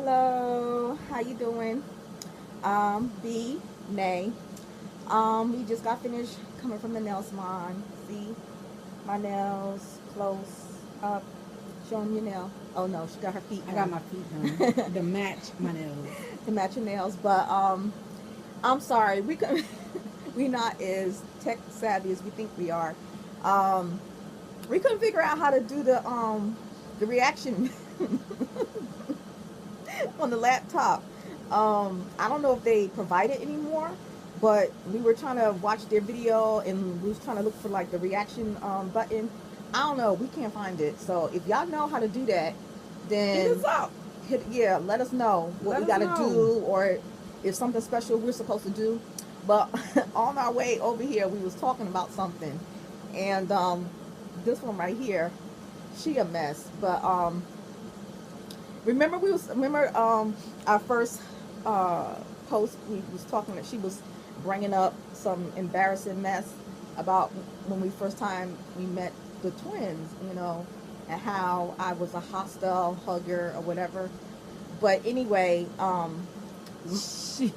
Hello, how you doing? B, Nay. We just got finished coming from the nail salon. See my nails close up, showing your nail. Oh no, she got her feet I got done my feet done to match my nails. to match your nails. But I'm sorry, we could we not as tech savvy as we think we are. Um, we couldn't figure out how to do the reaction on the laptop. I don't know if they provide it anymore, but we were trying to watch their video and we was trying to look for like the reaction button. I don't know. We can't find it. So if y'all know how to do that, Hit then us up. let us know what Let we us got to know. do or if something special we're supposed to do. But on our way over here, we was talking about something, and this one right here, she a mess. But remember our first post, we was talking that she was bringing up some embarrassing mess about when we first time we met the twins, and how I was a hostile hugger or whatever. But anyway, She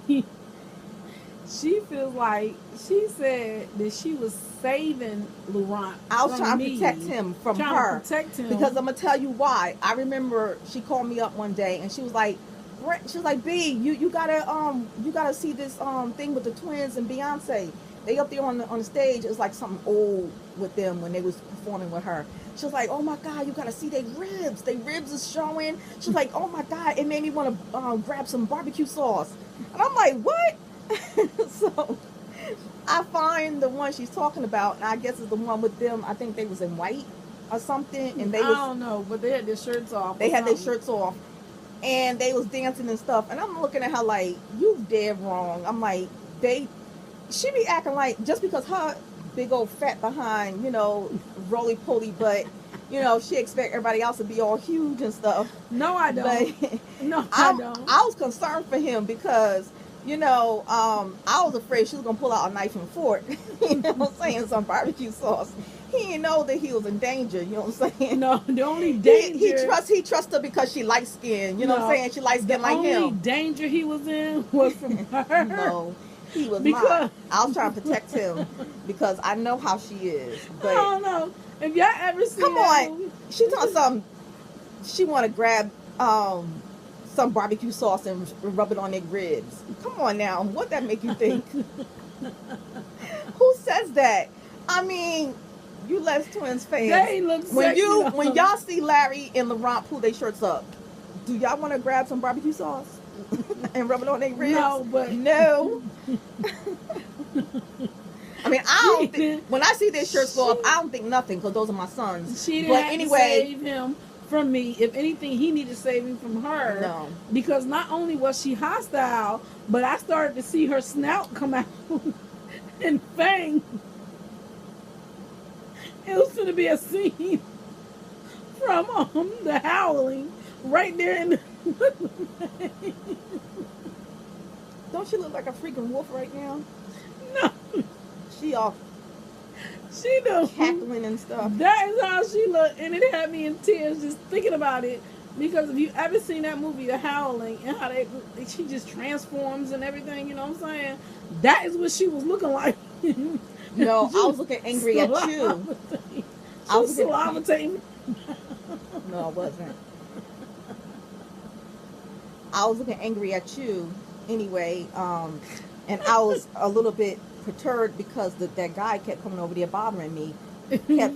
she feels like she said that she was saving Laurent I was from trying to protect me, him from trying to her protect because him. I'm gonna tell you why. I remember she called me up one day and she was like, B, you gotta see this thing with the twins and Beyonce. They up there on the stage. It was like something old with them when they was performing with her. She was like, oh my God, you gotta see their ribs. Their ribs is showing. She was like, oh my God, it made me want to grab some barbecue sauce. And I'm like, what? So I find the one she's talking about, and I guess it's the one with them. I think they was in white or something, and I don't know, but they had their shirts off they or had their something. shirts off, and they was dancing and stuff. And I'm looking at her like, you dead wrong. I'm like, they, she be acting like just because her big old fat behind, roly poly, but she expect everybody else to be all huge and stuff. No, I But don't. No, I I'm don't. I was concerned for him because I was afraid she was gonna pull out a knife and fork. I'm saying, some barbecue sauce. He didn't know that he was in danger. You know what I'm saying? No, the only He danger. trusts her because she light skin. You know what I'm No, saying? She light the skin like only him. danger he was in was from her. No, he was not. Because I was trying to protect him because I know how she is. I But don't know if y'all ever come seen that on, movie. she thought something. She want to grab some barbecue sauce and rub it on their ribs. Come on now, what that make you think? Who says that? I mean, you Les Twins fans. They look When sexy you when though. y'all see Larry and Laurent pull their shirts up, do y'all want to grab some barbecue sauce and rub it on their ribs? No, but No. I mean, I she don't think didn't. when I see their shirts go up, She I don't think nothing because those are my sons. she didn't But have to anyway, save him from me. If anything, he needed saving from her no. because not only was she hostile, but I started to see her snout come out and fang. It was going to be a scene from The Howling right there in the. Don't she look like a freaking wolf right now? No, She all she do. cackling and stuff. That is how she looked, and it had me in tears just thinking about it. Because if you ever seen that movie, The Howling, and how she just transforms and everything, you know what I'm saying? That is what she was looking like. No, I was looking angry at you. She was salivating. No, I wasn't. I was looking angry at you anyway. And I was a little bit perturbed because that guy kept coming over there bothering me, kept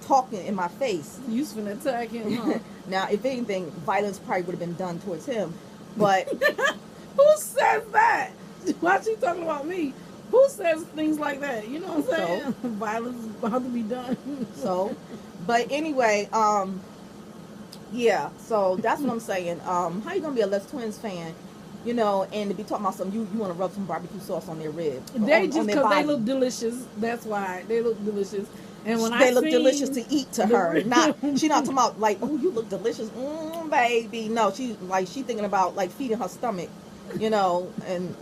talking in my face. You was finna attack him, huh? Now, if anything, violence probably would have been done towards him. But Who says that? Why she talking about me? Who says things like that? You know what I'm saying? So? Violence is about to be done. so, but anyway, yeah. So that's what I'm saying. How you gonna be a Les Twins fan? And to be talking about you want to rub some barbecue sauce on their ribs. They on just their because they body. look delicious. That's why they look delicious. And when They I look seen delicious to eat to the her. Not rib- she not talking about like, oh, you look delicious, baby. No, she thinking about like feeding her stomach, and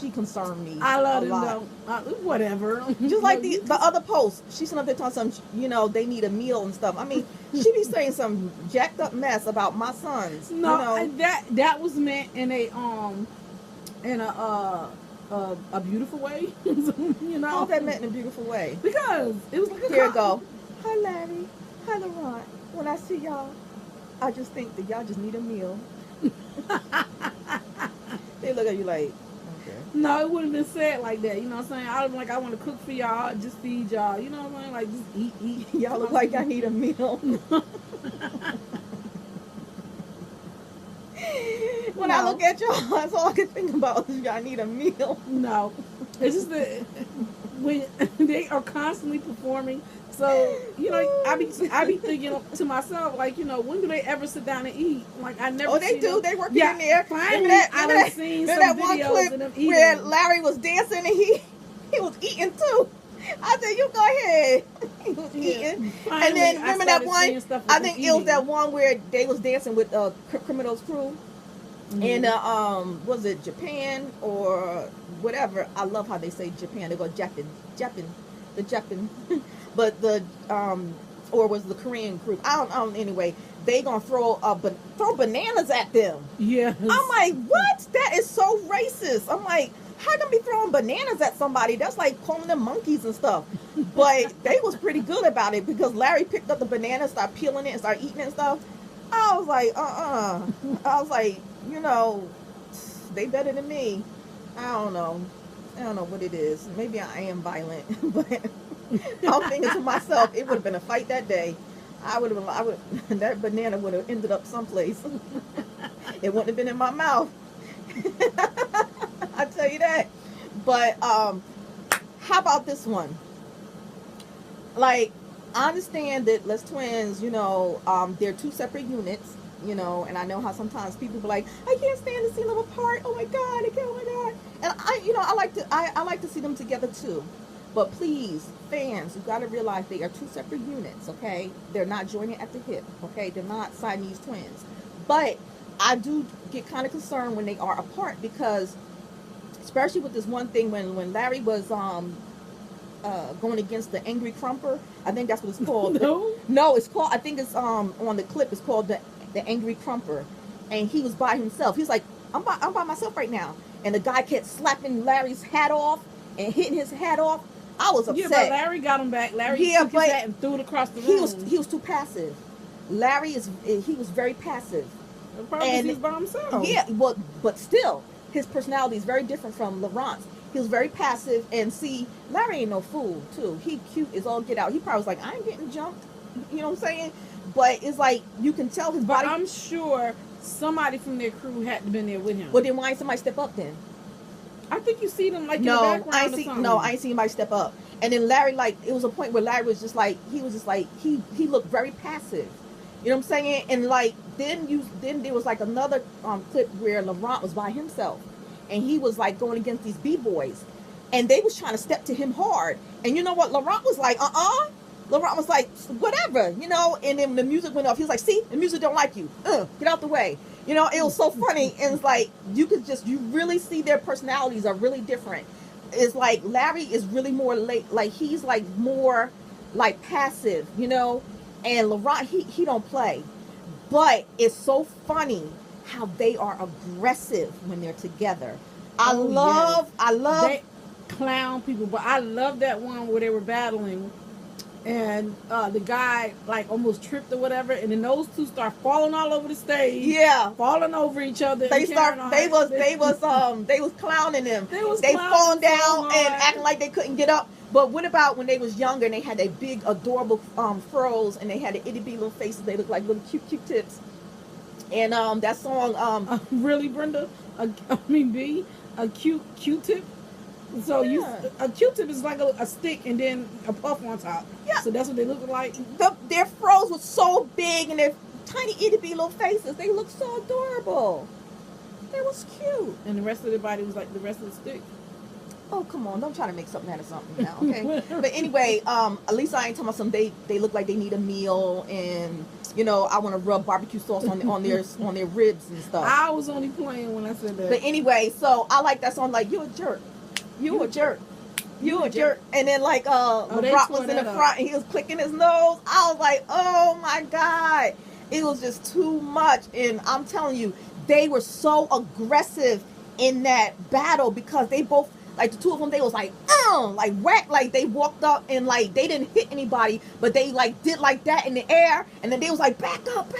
she concerned me I love a it lot. though. Whatever. Just like the other post, she's sitting up there talking some, they need a meal and stuff. I mean, she be saying some jacked up mess about my sons. No, that was meant in a beautiful way. How's that meant in a beautiful way? Because it was like a Here it go. Hi Larry. Hi Laurent. When I see y'all, I just think that y'all just need a meal. They look at you like, okay. No, it wouldn't have been said like that. You know what I'm saying? I was like, I want to cook for y'all, just feed y'all. You know what I'm saying? Like, just eat. Y'all look like y'all need a meal. When I look at y'all, that's all I can think about is y'all need a meal. No. It's just that when they are constantly performing. So, I be thinking to myself, like, when do they ever sit down and eat? Like, I never. Oh, they do. They working in there. Finally, remember that one clip where Larry was dancing and he was eating too. I said, you go ahead. He was eating. Finally, and then remember that one? I think it was that one where they was dancing with Criminal's crew. And was it Japan or whatever? I love how they say Japan. They go Japan, the Japan. But or was the Korean group? I don't. Anyway, they gonna throw bananas at them. Yeah. I'm like, what? That is so racist. I'm like, how gonna be throwing bananas at somebody? That's like calling them monkeys and stuff. But they was pretty good about it because Larry picked up the banana, started peeling it, and started eating it and stuff. I was like, I was like, they better than me. I don't know what it is. Maybe I am violent, but I'm thinking to myself, it would have been a fight that day. That banana would have ended up someplace. It wouldn't have been in my mouth. I tell you that. But how about this one? Like, I understand that Les Twins, they're two separate units, and I know how sometimes people be like, I can't stand to see them apart. Oh my God, oh my God. And I like to see them together too. But please, fans, you got to realize they are two separate units, okay? They're not joining at the hip, okay? They're not Siamese twins. But I do get kind of concerned when they are apart because, especially with this one thing when Larry was going against the Angry Crumper, I think that's what it's called. No, it's called. I think it's on the clip. It's called the Angry Crumper, and he was by himself. He's like, I'm by myself right now, and the guy kept slapping Larry's hat off and hitting his hat off. I was upset. Yeah, but Larry got him back. Larry took his hat and threw it across the room. He was too passive. Larry he was very passive. And he's by himself. Yeah, but still, his personality is very different from Laurent's. He was very passive, and see, Larry ain't no fool, too. He cute as all get out. He probably was like, I ain't getting jumped. You know what I'm saying? But it's like, you can tell his body. But I'm sure somebody from their crew had to been there with him. Well, then why ain't somebody step up then? I think you see them like in the background I ain't seen anybody step up. And then Larry, like, it was a point where Larry was just like, he looked very passive. You know what I'm saying? And like, then there was like another clip where Laurent was by himself. And he was like going against these B-boys. And they was trying to step to him hard. And you know what? Laurent was like, Laurent was like, whatever, and then when the music went off, he was like, see, the music don't like you. Get out the way. It was so funny. And it's like, you really see their personalities are really different. It's like Larry is really more like he's like more like passive, and Laurent, he don't play. But it's so funny how they are aggressive when they're together. I love they clown people, but I love that one where they were battling and the guy like almost tripped or whatever, and then those two start falling all over the stage. Yeah, falling over each other. They was clowning them. They falling down and acting like they couldn't get up. But what about when they was younger and they had their big adorable furrows and they had the itty bitty little faces? They looked like little cute tips. And that song really, Brenda? B, a cute Q-tip. So a Q-tip is like a stick and then a puff on top. Yeah. So that's what they look like. Their froze was so big and their tiny itty bitty little faces. They looked so adorable. They was cute. And the rest of their body was like the rest of the stick. Oh, come on. Don't try to make something out of something now, okay? But anyway, at least I ain't talking about they look like they need a meal and you know, I want to rub barbecue sauce on their ribs and stuff. I was only playing when I said that. But anyway, so I like that song. Like, you a jerk, you a jerk, you a jerk. And then like LeBron was in the front and he was clicking his nose. I was like, oh my God, it was just too much. And I'm telling you, they were so aggressive in that battle because they both, like the two of them, they was like whack, like they walked up and like they didn't hit anybody, but they like did like that in the air, and then they was like back up,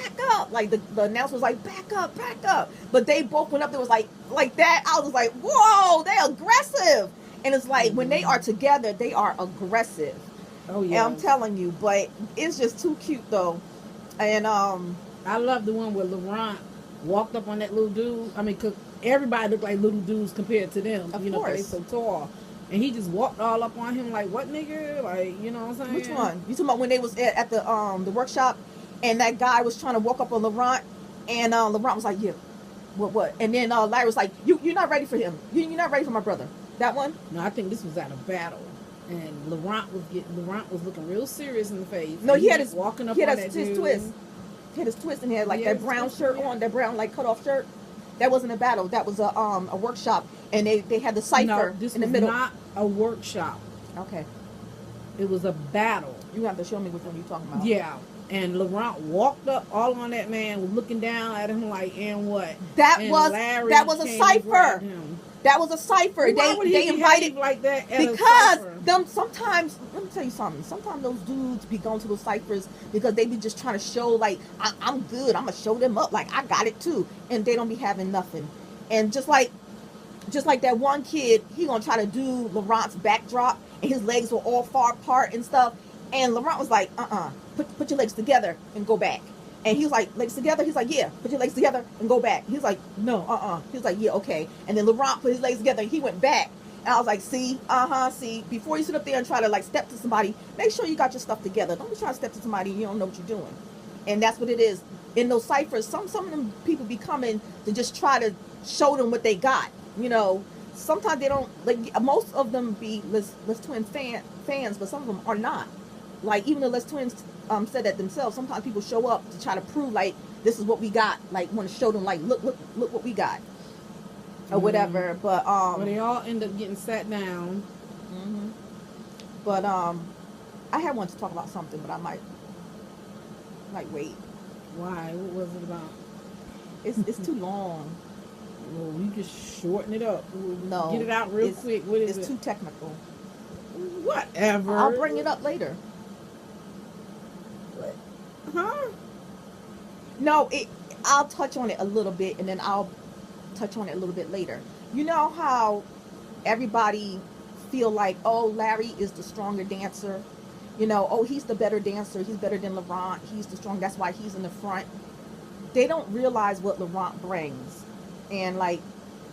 like the announcer was like back up, but they both went up there was like that. I was just like, whoa, they're aggressive. And it's like when they are together, they are aggressive. Oh yeah, and I'm telling you, but it's just too cute though. And I love the one where Laurent walked up on that little dude. I mean, everybody looked like little dudes compared to them. Of you know, course. they so tall. And he just walked all up on him like, what nigga? Like, you know what I'm saying? Which one? You talking about when they was at the workshop and that guy was trying to walk up on Laurent and Laurent was like, yeah, what? And then Larry was like, you're not ready for him. You're not ready for my brother. That one? No, I think this was at a battle. And Laurent was looking real serious in the face. No, he had his walking up he had on his that dude. twist. He had his twist and he had like that brown shirt on, that brown like cut off shirt. That wasn't a battle. That was a workshop, and they had the cipher No, this in the was middle. not a workshop. Okay, It was a battle. you have to show me which one you're talking about. Yeah. And Laurent walked up all on that man, looking down at him like, and what? That and was a came cipher. grabbed him. That was a cipher. Why would he They invited like that at a because cipher? them sometimes. Let me tell you something. Sometimes those dudes be going to those ciphers because they be just trying to show like I'm good. I'm gonna show them up like I got it too, and they don't be having nothing. And just like that one kid, he gonna try to do Laurent's backdrop, and his legs were all far apart and stuff. And Laurent was like, put your legs together and go back. And he was like, legs together? He's like, yeah, put your legs together and go back. He's like, no, He was like, yeah, okay. And then Laurent put his legs together and he went back. And I was like, see, before you sit up there and try to like step to somebody, make sure you got your stuff together. Don't be trying to step to somebody and you don't know what you're doing. And that's what it is. In those ciphers, some of them people be coming to just try to show them what they got. You know, sometimes they don't, like, most of them be Les Twins fans, but some of them are not. Like, even the Les Twins said that themselves. Sometimes people show up to try to prove, like, this is what we got. Like, want to show them, like, look what we got. Or whatever. But, well, they all end up getting sat down. Mm-hmm. But, I had wanted to talk about something, but I might wait. Why? What was it about? It's too long. Well, you just shorten it up. No. Get it out real quick. What is it? It's too technical. Whatever. I'll bring it up later. Huh? No, I'll touch on it a little bit, and then I'll touch on it a little bit later. You know how everybody feel like, oh, Larry is the stronger dancer. You know, oh, he's the better dancer. He's better than Laurent. He's the strong. That's why he's in the front. They don't realize what Laurent brings. And, like,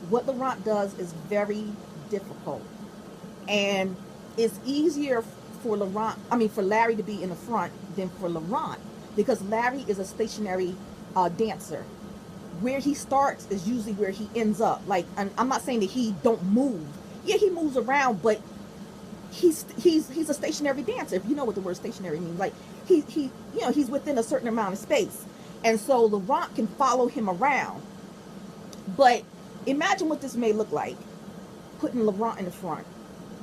what Laurent does is very difficult. And it's easier for Larry to be in the front than for Laurent. Because Larry is a stationary dancer. Where he starts is usually where he ends up. Like, I'm not saying that he don't move. Yeah, he moves around, but he's a stationary dancer. If you know what the word stationary means, like he's within a certain amount of space, and so Laurent can follow him around. But imagine what this may look like, putting Laurent in the front.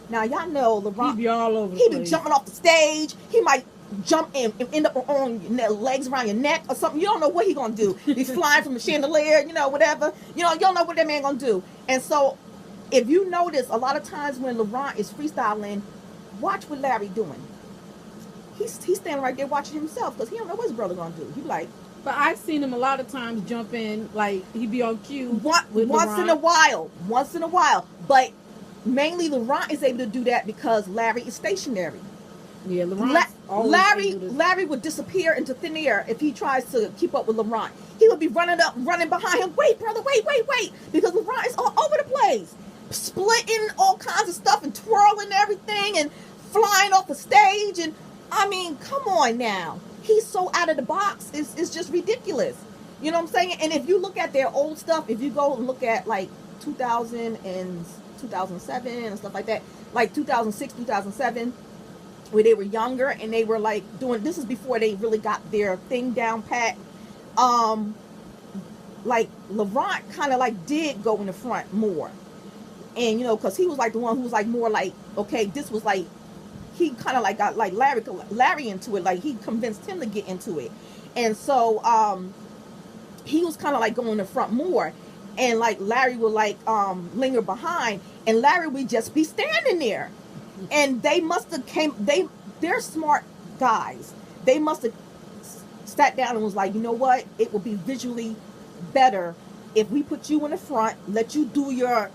Now y'all know Laurent. He be all over. He be jumping off the stage. He might jump and end up on your legs around your neck or something. You don't know what he gonna do. He's flying from the chandelier, whatever. You don't know what that man gonna do. And so, if you notice, a lot of times when Laurent is freestyling, watch what Larry doing. He's standing right there watching himself because he don't know what his brother gonna do. He like. But I've seen him a lot of times jump in, like he be on cue. Once in a while. But mainly Laurent is able to do that because Larry is stationary. Yeah, Larry would disappear into thin air if he tries to keep up with Laurent. He would be running behind him. Wait, brother, wait. Because Laurent is all over the place. Splitting all kinds of stuff and twirling everything and flying off the stage. And, I mean, come on now. He's so out of the box. It's just ridiculous. You know what I'm saying? And if you look at their old stuff, if you go and look at, like, 2000 and 2007 and stuff like that, like 2006, 2007, where they were younger and they were like doing, this is before they really got their thing down pat. Um, like Laurent kind of like did go in the front more, and because he was like the one who was like more like, okay, this was like, he kind of like got like Larry into it, like he convinced him to get into it, and so he was kind of like going in the front more, and like Larry would like linger behind, and Larry would just be standing there, and they must have they're smart guys, they must have sat down and was like, you know what, it will be visually better if we put you in the front, let you do your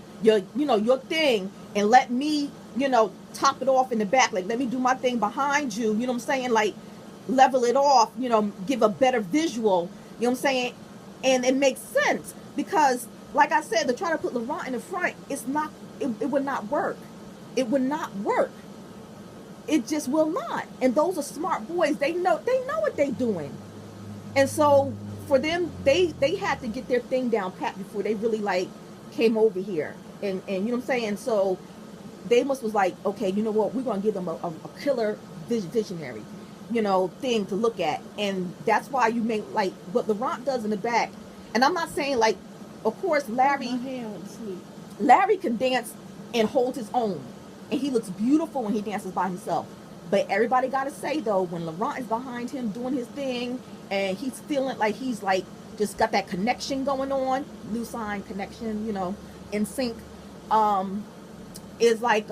thing, and let me top it off in the back, like let me do my thing behind you, you know what I'm saying, like level it off, give a better visual, you know what I'm saying. And it makes sense because, like I said, to try to put Laurent in the front, it would not work. It would not work. It just will not. And those are smart boys. They know what they're doing. And so for them, they had to get their thing down pat before they really like came over here. And you know what I'm saying? So they was like, okay, you know what? We're gonna give them a killer visionary, thing to look at. And that's why you make like what Laurent does in the back. And I'm not saying like, of course, Larry can dance and hold his own, and he looks beautiful when he dances by himself. But everybody got to say though, when Laurent is behind him doing his thing, and he's feeling like he's like just got that connection going on, new sign connection, in sync, is like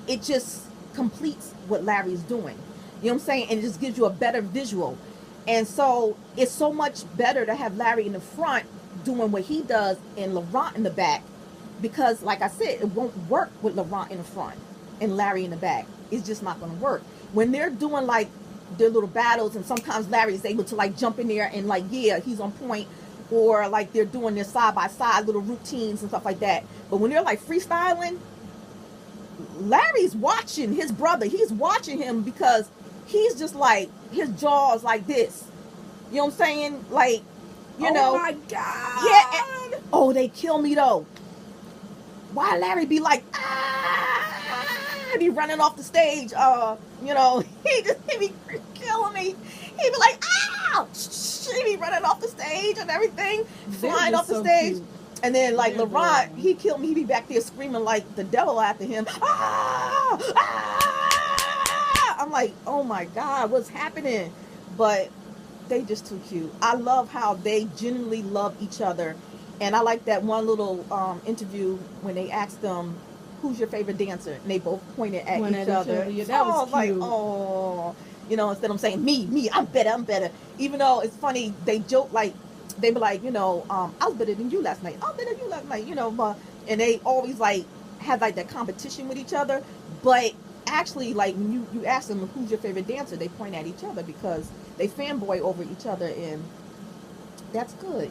it just completes what Larry's doing. You know what I'm saying? And it just gives you a better visual. And so it's so much better to have Larry in the front doing what he does and Laurent in the back, because like I said, it won't work with Laurent in the front and Larry in the back. It's just not going to work. When they're doing like their little battles, and sometimes Larry is able to like jump in there and like, yeah, he's on point, or like they're doing their side by side little routines and stuff like that. But when they're like freestyling, Larry's watching his brother. He's watching him because he's just like, his jaw's like this. You know what I'm saying? Like, Oh my God. Yeah. Oh, they kill me though. Why Larry be like, and he running off the stage. He be killing me. He be like, he be running off the stage and everything, flying off the stage. Cute. And then like Laurent, he killed me. He be back there screaming like the devil after him. I'm like, oh my God, what's happening? But they just too cute. I love how they genuinely love each other. And I like that one little interview when they asked them, who's your favorite dancer? And they both pointed at each other. Yeah, that was cute. Like, oh, instead of saying me, I'm better. Even though it's funny, they joke like, they be like, I was better than you last night. I was better than you last night, but, and they always like have like that competition with each other. But actually, like when you ask them who's your favorite dancer, they point at each other because they fanboy over each other, and that's good,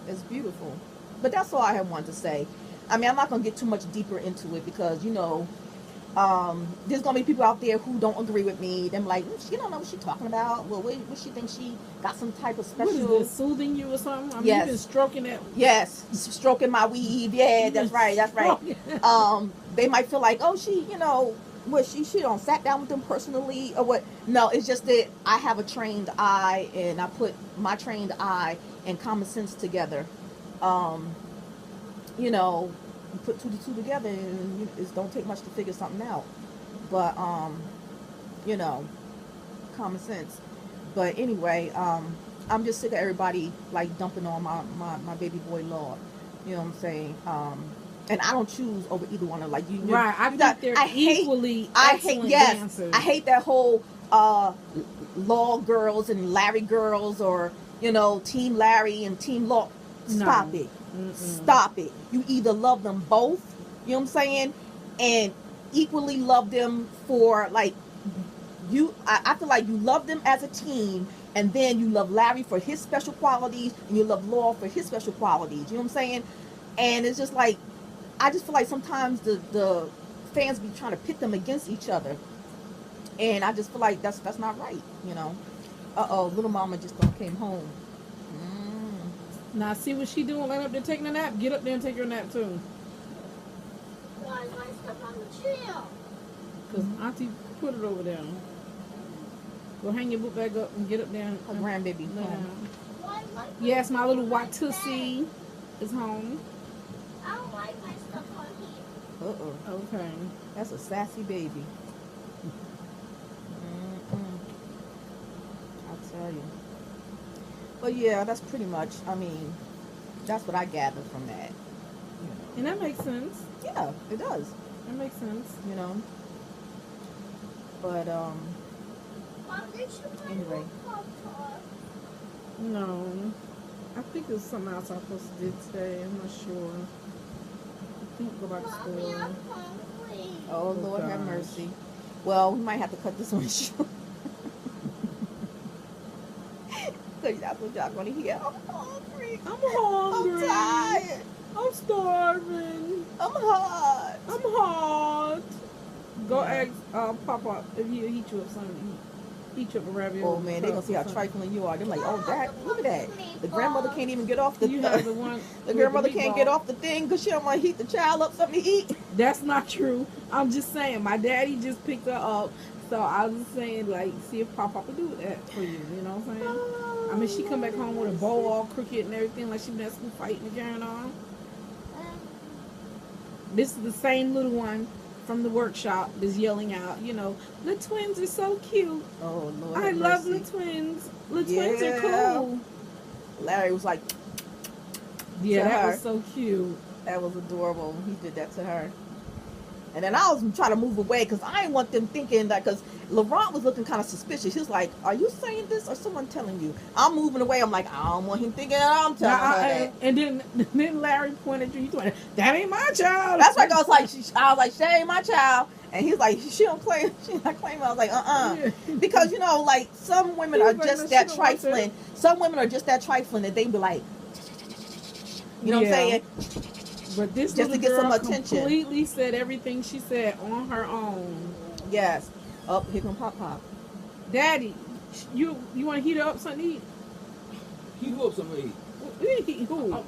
it's beautiful. But that's all I have wanted to say. I mean, I'm not going to get too much deeper into it because, there's going to be people out there who don't agree with me. Them like, she don't know what she's talking about. Well, what she thinks she got some type of special... What is this, soothing you or something? I mean, yes. You've been stroking it. Yes, stroking my weave. Yeah, that's right. They might feel like, oh, she, she don't sat down with them personally or what. No, it's just that I have a trained eye, and I put my trained eye and common sense together. You put 2 to 2 together, and it don't take much to figure something out. But common sense. But anyway, I'm just sick of everybody like dumping on my baby boy Lord. You know what I'm saying? And I don't choose over either one of them. Like you, right? I think they're equally excellent dancers. I hate that whole Law girls and Larry girls, or Team Larry and Team Law. Stop it. Mm-mm. Stop it. You either love them both, you know what I'm saying, and equally love them for like you. I feel like you love them as a team, and then you love Larry for his special qualities, and you love Law for his special qualities. You know what I'm saying? And it's just like, I just feel like sometimes the fans be trying to pit them against each other, and I just feel like that's not right. Little mama just came home. Now see what she doing, laying up there taking a nap? Get up there and take your nap too. Because Auntie put it over there. Go hang your book back up and get up there. Her grandbaby Lay home. down. Yes, my little Watusi is home. I don't like my stuff on here. Okay. That's a sassy baby. I'll tell you. But yeah, that's pretty much, I mean, that's what I gathered from that. And that makes sense. Yeah, it does, That makes sense. you know. But, Mom, did you buy Anyway. a Pop-Tart? No. I think it was something else I was supposed to do today. I'm not sure. I think go by the Mommy, store. I'm hungry. oh, Oh, Lord have gosh. mercy. Well, we might have to cut this one short. Because that's what y'all going to hear. I'm hungry. I'm I'm hungry. tired. I'm starving. I'm hot. I'm hot. Go Yeah. ask Papa if he'll heat you up something to eat. Heat you up a ravioli. Oh, man, they going to see how trifling you are. They're like, oh, Dad, look at that. The grandmother can't even get off the You have the one. The with grandmother the can't meatball. get off the thing because she don't want to heat the child up something to eat. That's not true. I'm just saying. My daddy just picked her up. So I was just saying, like, see if Papa could do that for you. You know what I'm saying? I mean, she come back home with a bow all crooked and everything, like she been at school fighting and carrying on. This is the same little one from the workshop that's yelling out, you know, the twins are so cute. Oh, Lord. I have love mercy. the twins. The twins are Yeah. cool. Larry was like, Yeah, To that her. was so cute. that was adorable. He did that to her. And then I was trying to move away because I didn't want them thinking that, because Laurent was looking kind of suspicious. He was like, are you saying this or someone telling you? I'm moving away. I'm like, I don't want him thinking that I'm telling her that. And then Larry pointed at you. He told that ain't my child. That's why I was like, I was like, she ain't my child. And he's like, she don't claim, she not claiming. I was like, Yeah. Because, you know, like, some women He are was like, just "No, that she don't want trifling. Some women are just that trifling that they be like, you know what I'm Yeah. saying? But this Just to little get some girl attention. completely said everything she said on her own. Yes. Up, here come Pop Pop. Daddy, you want to heat her up something to eat? He up somebody. Who? I'm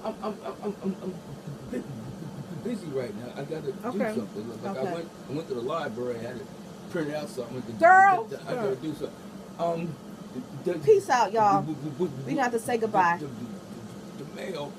busy right now. I gotta do Okay. something. Like Okay. I went to the library. I had to print out something. Girl! I gotta do something. Peace out, y'all. We gonna have to say goodbye. The mail